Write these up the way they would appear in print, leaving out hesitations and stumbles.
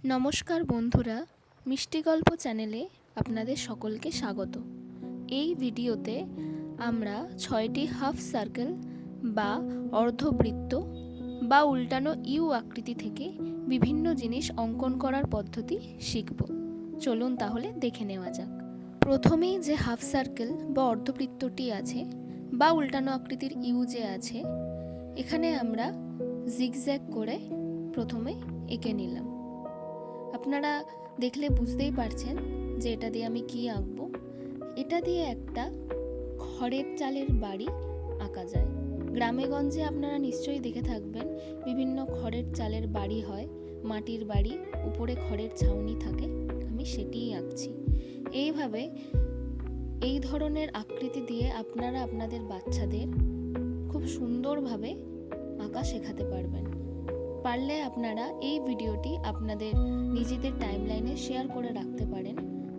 নমস্কার বন্ধুরা, মিষ্টি গল্প চ্যানেলে আপনাদের সকলকে স্বাগত। এই ভিডিওতে আমরা 6টি হাফ সার্কেল বা অর্ধবৃত্ত বা উল্টানো ইউ আকৃতি থেকে বিভিন্ন জিনিস অঙ্কন করার পদ্ধতি শিখব। চলুন তাহলে দেখে নেওয়া যাক। প্রথমেই যে হাফ সার্কেল বা অর্ধবৃত্তটি আছে বা উল্টানো আকৃতির ইউ যে আছে, এখানে আমরা জিগজ্যাগ করে প্রথমে এঁকে নিলাম। আপনারা দেখলে বুঝতেই পারছেন যে এটা দিয়ে আমি কি আঁকবো। এটা দিয়ে একটা খড়ের চালের বাড়ি আঁকা যায়। গ্রামে গঞ্জে আপনারা নিশ্চয়ই দেখে থাকবেন, বিভিন্ন খড়ের চালের বাড়ি হয়, মাটির বাড়ি, উপরে খড়ের ছাউনি থাকে। আমি সেটিই আঁকছি। এইভাবে এই ধরনের আকৃতি দিয়ে আপনারা আপনাদের বাচ্চাদের খুব সুন্দরভাবে আঁকা শেখাতে পারবেন। পারলে আপনারা এই ভিডিওটি আপনাদের নিজেদের টাইমলাইনে শেয়ার করে রাখতে পারেন,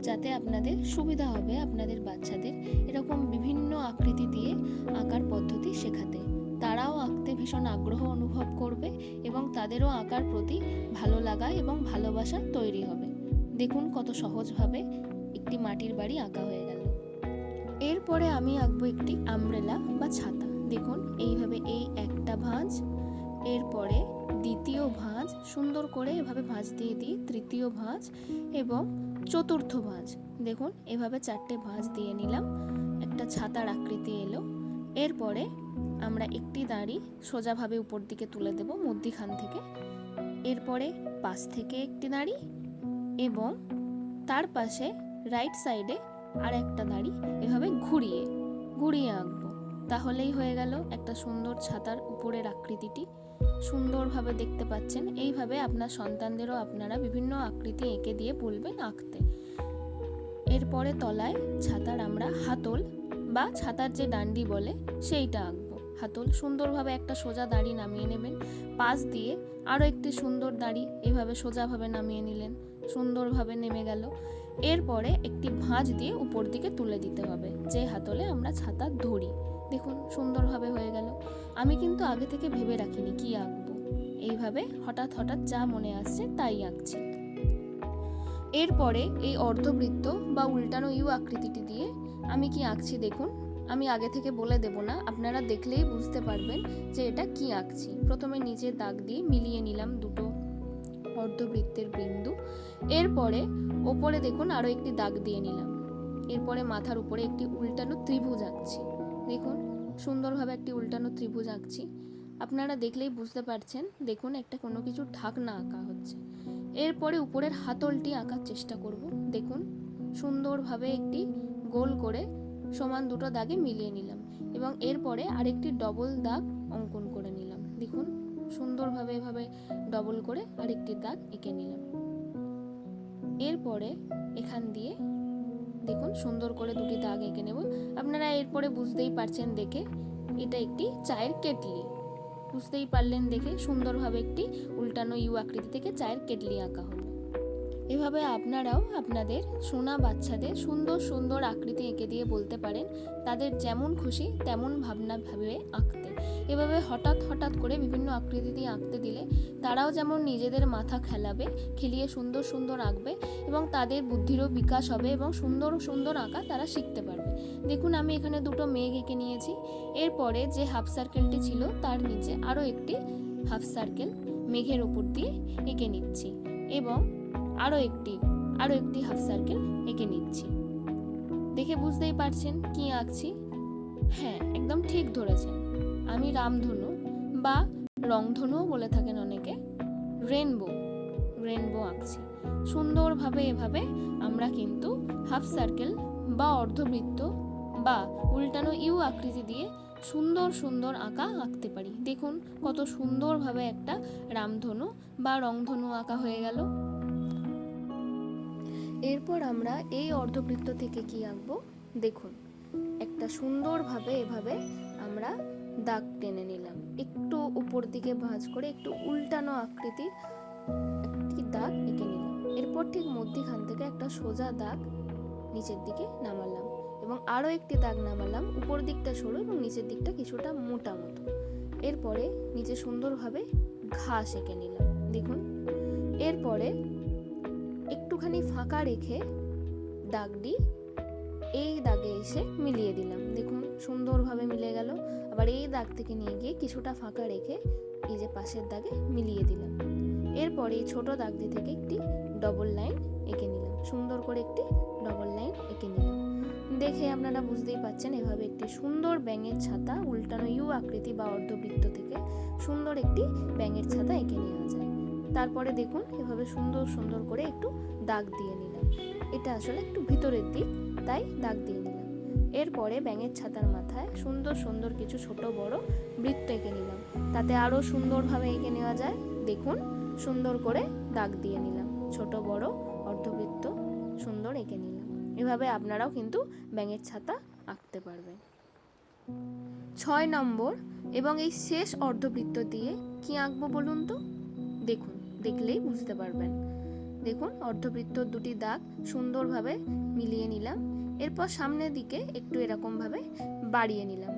যাতে আপনাদের সুবিধা হবে আপনাদের বাচ্চাদের এরকম বিভিন্ন আকৃতি দিয়ে আঁকার পদ্ধতি শেখাতে। তারাও আঁকতে ভীষণ আগ্রহ অনুভব করবে এবং তাদেরও আঁকার প্রতি ভালো লাগা এবং ভালোবাসা তৈরি হবে। দেখুন কত সহজভাবে একটি মাটির বাড়ি আঁকা হয়ে গেল। এরপরে আমি আঁকবো একটি আমব্রেলা বা ছাতা। দেখুন এইভাবে এই একটা ভাঁজ, এরপরে দ্বিতীয় ভাঁজ, সুন্দর করে এভাবে ভাঁজ দিয়ে দিই, তৃতীয় ভাঁজ এবং চতুর্থ ভাঁজ। দেখুন এভাবে 4টে ভাঁজ দিয়ে নিলাম, একটা ছাতার আকৃতি এলো। এরপরে আমরা একটি দাঁড়ি সোজাভাবে উপর দিকে তুলে দেব মধ্যিখান থেকে, এরপরে পাশ থেকে একটি দাঁড়ি এবং তার পাশে রাইট সাইডে আর একটা দাঁড়ি এভাবে ঘুরিয়ে আঁকবো। তাহলেই হয়ে গেল একটা সুন্দর ছাতার উপরের আকৃতিটি। সুন্দরভাবে দেখতে পাচ্ছেন। এইভাবে আপনার সন্তানদেরও আপনারা বিভিন্ন আকৃতি এঁকে দিয়ে বলবেন আঁকতে। এরপরে তলায় ছাতার আমরা হাতল বা ছাতার যে ডান্ডি বলে সেইটা আঁকবো। হাতল সুন্দরভাবে একটা সোজা দাঁড়ি নামিয়ে নেবেন, পাশ দিয়ে আরও একটি সুন্দর দাঁড়ি এভাবে সোজাভাবে নামিয়ে নিলেন, সুন্দরভাবে নেমে গেল। এরপরে একটি ভাঁজ দিয়ে উপর দিকে তুলে দিতে হবে, যে হাতলে আমরা ছাতা ধরি। দেখুন সুন্দরভাবে হয়ে গেল। আমি কিন্তু আগে থেকে ভেবে রাখিনি কি আঁকবো, এইভাবে হঠাৎ যা মনে আসছে তাই আঁকছি। এরপরে এই অর্ধবৃত্ত বা উল্টানো ইউ আকৃতিটি দিয়ে আমি কি আঁকছি দেখুন। আমি আগে থেকে বলে দেব না, আপনারা দেখলেই বুঝতে পারবেন যে এটা কি আঁকছি। প্রথমে নিচে দাগ দিয়ে মিলিয়ে নিলাম দুটো অর্ধবৃত্তের বিন্দু। এরপরে ওপরে দেখুন আরও একটি দাগ দিয়ে নিলাম। এরপরে মাথার উপরে একটি উল্টানো ত্রিভুজ আঁকছি। দেখুন সুন্দরভাবে একটি উল্টানো ত্রিভুজ আঁকছি। আপনারা দেখলেই বুঝতে পারছেন, দেখুন একটা কোনো কিছু ঢাকনা আঁকা হচ্ছে। এরপরে উপরের হাতলটি আঁকার চেষ্টা করব। দেখুন সুন্দরভাবে একটি গোল করে সমান দুটো দাগে মিলিয়ে নিলাম এবং এরপরে আরেকটি ডবল দাগ অঙ্কন করে নিলাম। দেখুন সুন্দরভাবে এভাবে ডবল করে আরেকটি দাগ এঁকে নিলাম। এরপরে এখান দিয়ে দেখুন সুন্দর করে দুটি দাগ এঁকে নেব। আপনারা এরপরে বুঝতেই পারছেন দেখে, এটা একটি চায়ের কেটলি। বুঝতেই পারলেন দেখে, সুন্দরভাবে একটি উল্টানো ইউ আকৃতি থেকে চায়ের কেটলি আঁকা হলো। এভাবে আপনারাও আপনাদের সোনা বাচ্চাদের সুন্দর সুন্দর আকৃতি এঁকে দিয়ে বলতে পারেন তাদের যেমন খুশি তেমন ভাবনা ভাবে আঁকতে। এভাবে হঠাৎ করে বিভিন্ন আকৃতি দিয়ে আঁকতে দিলে তারাও যেমন নিজেদের মাথা খেলিয়ে সুন্দর সুন্দর আঁকবে এবং তাদের বুদ্ধিরও বিকাশ হবে এবং সুন্দর সুন্দর আঁকা তারা শিখতে পারবে। দেখুন আমি এখানে দুটো মেঘ এঁকে নিয়েছি। এরপরে যে হাফ সার্কেলটি ছিল তার নিচে আরও একটি হাফ সার্কেল মেঘের উপর দিয়ে এঁকে নিচ্ছি এবং আরও একটি হাফ সার্কেল এঁকে নিচ্ছি। দেখে বুঝতেই পারছেন কি আঁকছি। হ্যাঁ, একদম ঠিক ধরেছেন। আমি রামধনু বা রংধনুও বলে থাকেন অনেকে, রেনবো আঁকছি। সুন্দরভাবে এভাবে আমরা কিন্তু হাফ সার্কেল বা অর্ধবৃত্ত বা উল্টানো ইউ আকৃতি দিয়ে সুন্দর সুন্দর আঁকা আঁকতে পারি। দেখুন কত সুন্দরভাবে একটা রামধনু বা রংধনু আঁকা হয়ে গেল। এরপর আমরা এই অর্ধবৃত্ত থেকে কি আঁকবো দেখুন। একটা সুন্দরভাবে এভাবে আমরা দাগ টেনে নিলাম, একটু উপর দিকে ভাঁজ করে একটু উল্টানো আকৃতির একটি দাগ এঁকে নিলাম। এরপর ঠিক মধ্যখান থেকে একটা সোজা দাগ নিচের দিকে নামালাম এবং আরও একটি দাগ নামালাম, উপর দিকটা সরু এবং নিচের দিকটা কিছুটা মোটা মতো। এরপরে নিচে সুন্দরভাবে ঘাস এঁকে নিলাম। দেখুন এরপরে একটুখানি ফাঁকা রেখে দাগটি এই দাগে এসে মিলিয়ে দিলাম। দেখুন সুন্দরভাবে মিলে গেল। আবার এই দাগ থেকে নিয়ে গিয়ে কিছুটা ফাঁকা রেখে এই যে পাশের দাগে মিলিয়ে দিলাম। এরপরে এই ছোট দাগটি থেকে একটি ডবল লাইন এঁকে নিলাম, সুন্দর করে একটি ডবল লাইন এঁকে নিলাম। দেখে আপনারা বুঝতেই পাচ্ছেন এভাবে একটি সুন্দর ব্যাঙের ছাতা উল্টানো ইউ আকৃতি বা অর্ধবৃত্ত থেকে সুন্দর একটি ব্যাঙের ছাতা এঁকে নেওয়া যায়। তারপরে দেখুন এভাবে সুন্দর সুন্দর করে একটু দাগ দিয়ে নিলাম। এটা আসলে একটু ভিতরের দিক, তাই দাগ দিয়ে নিলাম। এরপরে ব্যাঙের ছাতার মাথায় সুন্দর সুন্দর কিছু ছোট বড় বৃত্ত এঁকে নিলাম, তাতে আরও সুন্দরভাবে এঁকে নেওয়া যায়। দেখুন সুন্দর করে দাগ দিয়ে নিলাম, ছোট বড় অর্ধবৃত্ত সুন্দর এঁকে নিলাম। এভাবে আপনারাও কিন্তু ব্যাঙের ছাতা আঁকতে পারবেন। 6 নম্বর এবং এই শেষ অর্ধবৃত্ত দিয়ে কি আঁকবো বলুন তো? দেখুন, দেখলেই বুঝতে পারবেন। দেখুন অর্ধবৃত্তর দুটি দাগ সুন্দরভাবে মিলিয়ে নিলাম। এরপর সামনের দিকে একটু এরকমভাবে বাড়িয়ে নিলাম।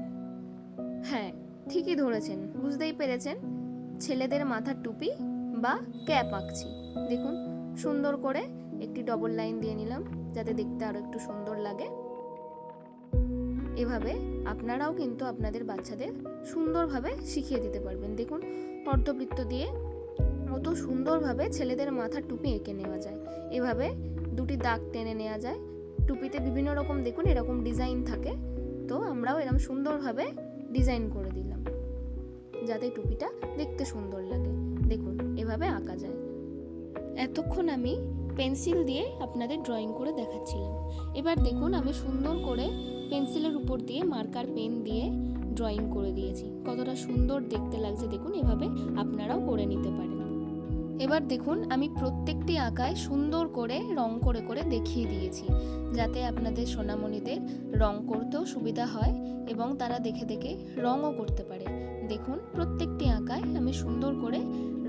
হ্যাঁ, ঠিকই ধরেছেন, বুঝতেই পেরেছেন, ছেলেদের মাথার টুপি বা ক্যাপ আঁকছি। দেখুন সুন্দর করে একটি ডবল লাইন দিয়ে নিলাম যাতে দেখতে আরো একটু সুন্দর লাগে। এভাবে আপনারাও কিন্তু আপনাদের বাচ্চাদের সুন্দরভাবে শিখিয়ে দিতে পারবেন। দেখুন অর্ধবৃত্ত দিয়ে কত সুন্দরভাবে ছেলেদের মাথার টুপি এঁকে নেওয়া যায়। এভাবে দুটি দাগ টেনে নেওয়া যায়। টুপিতে বিভিন্ন রকম দেখুন এরকম ডিজাইন থাকে, তো আমরাও এরকম সুন্দরভাবে ডিজাইন করে দিলাম যাতে টুপিটা দেখতে সুন্দর লাগে। দেখুন এভাবে আঁকা যায়। এতক্ষণ আমি পেন্সিল দিয়ে আপনাদের ড্রয়িং করে দেখাচ্ছিলাম। এবার দেখুন আমি সুন্দর করে পেন্সিলের উপর দিয়ে মার্কার পেন দিয়ে ড্রয়িং করে দিয়েছি। কতটা সুন্দর দেখতে লাগছে দেখুন, এভাবে আপনারাও করে নিতে পারেন। এবার দেখুন আমি প্রত্যেকটি আঁকায় সুন্দর করে রং করে করে দেখিয়ে দিয়েছি, যাতে আপনাদের সোনামণিদের রং করতেও সুবিধা হয় এবং তারা দেখে দেখে রঙও করতে পারে। দেখুন প্রত্যেকটি আঁকায় আমি সুন্দর করে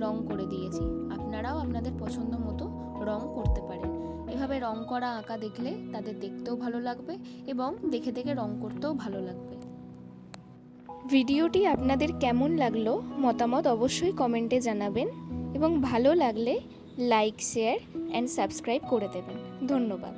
রং করে দিয়েছি। আপনারাও আপনাদের পছন্দ মতো রং করতে পারেন। এভাবে রং করা আঁকা দেখলে তাদের দেখতেও ভালো লাগবে এবং দেখে দেখে রং করতেও ভালো লাগবে। ভিডিওটি আপনাদের কেমন লাগলো মতামত অবশ্যই কমেন্টে জানাবেন এবং ভালো লাগলে লাইক, শেয়ার অ্যান্ড সাবস্ক্রাইব করে দেবেন। ধন্যবাদ।